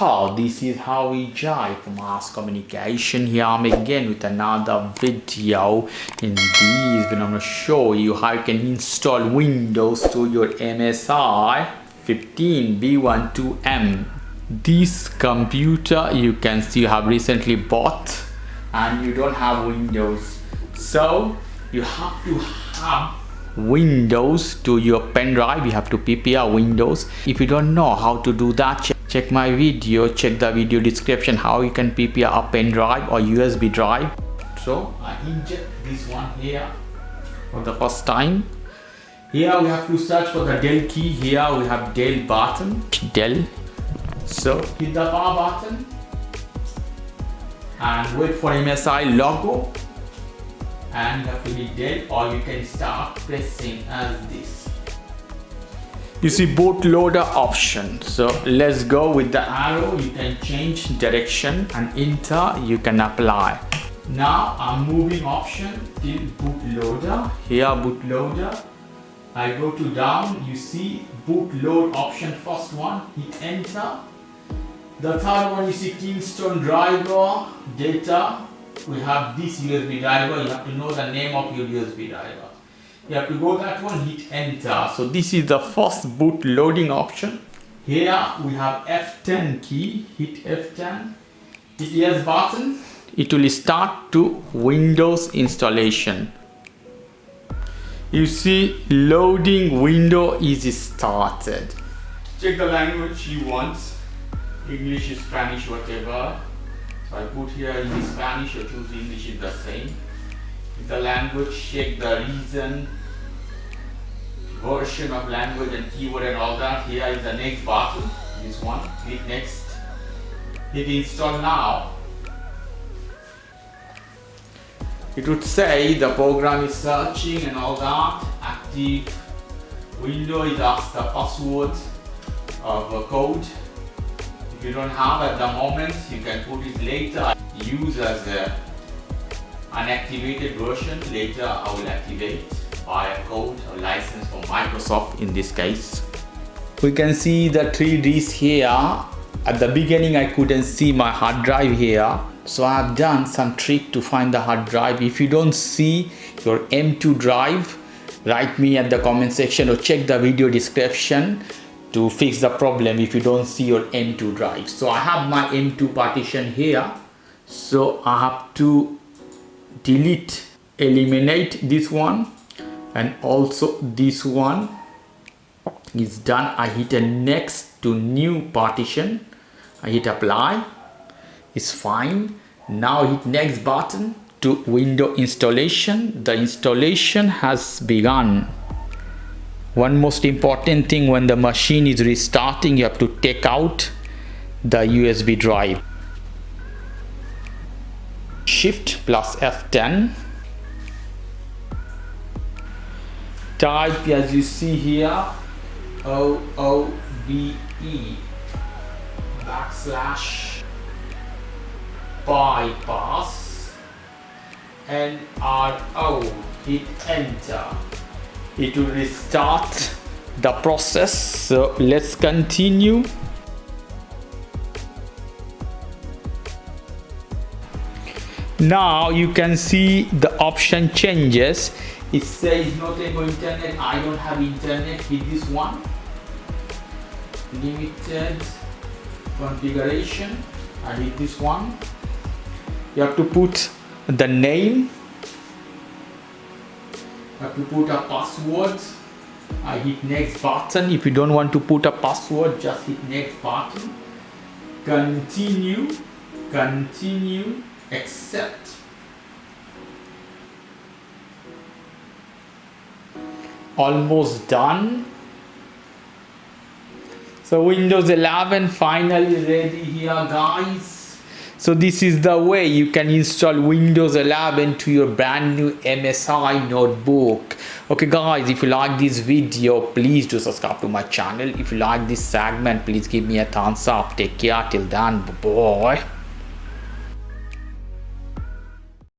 how this is how we drive mass communication. Here I'm again with another video. In this when I'm going to show you how you can install Windows to your MSI 15B12M. This computer you can see you have recently bought and you don't have Windows, so you have to have Windows to your pen drive. You have to prepare Windows. If you don't know how to do that, check my video, check the video description how you can prepare a pen drive or USB drive. So I inject this one here for the first time. Here we have to search for the Del key. Here we have Del button, Del. So hit the power button and wait for MSI logo, and you have to hit Del, or you can start pressing as this. You see bootloader option, so let's go with the arrow. You can change direction and enter, you can apply. Now I'm moving option till bootloader. Here bootloader, I go to down, you see bootload option, first one, hit enter. The third one you see Kingston driver data. We have this USB driver. You have to know the name of your USB driver. You have to go that one, hit enter. So this is the first boot loading option. Here we have F10 key, hit F10, hit yes button. It will start to Windows installation. You see loading window is started. Check the language you want, English, Spanish, whatever. So I put here in Spanish, or choose English, is the same. With the language, check the reason, version of language and keyword and all that. Here is the next button, this one, click next, hit install now. It would say the program is searching and all that. Active window is asked the password of a code. If you don't have at the moment, you can put it later. Use as an unactivated version. Later I will activate by a code or license from Microsoft in this case. We can see the 3Ds here. At the beginning I couldn't see my hard drive here, so I have done some trick to find the hard drive. If you don't see your M2 drive, write me at the comment section or check the video description to fix the problem if you don't see your M2 drive. So I have my M2 partition here, so I have to delete, eliminate this one, and also this one is done. I hit a next to new partition, I hit apply, it's fine. Now hit next button to window installation. The installation has begun. One most important thing, when the machine is restarting, you have to take out the USB drive. Shift plus F10. Type as you see here, OOBE backslash bypass NRO, hit enter. It will restart the process. So let's continue. Now you can see the option changes. It says not able internet. I don't have internet. Hit this one, limited configuration. I hit this one. You have to put the name. You have to put a password. I hit next button. If you don't want to put a password, just hit next button. Continue, continue, accept. Almost done. So Windows 11 finally ready here, guys. So this is the way you can install Windows 11 to your brand new MSI notebook. Okay guys, if you like this video, please do subscribe to my channel. If you like this segment, please give me a thumbs up. Take care till then, bye bye.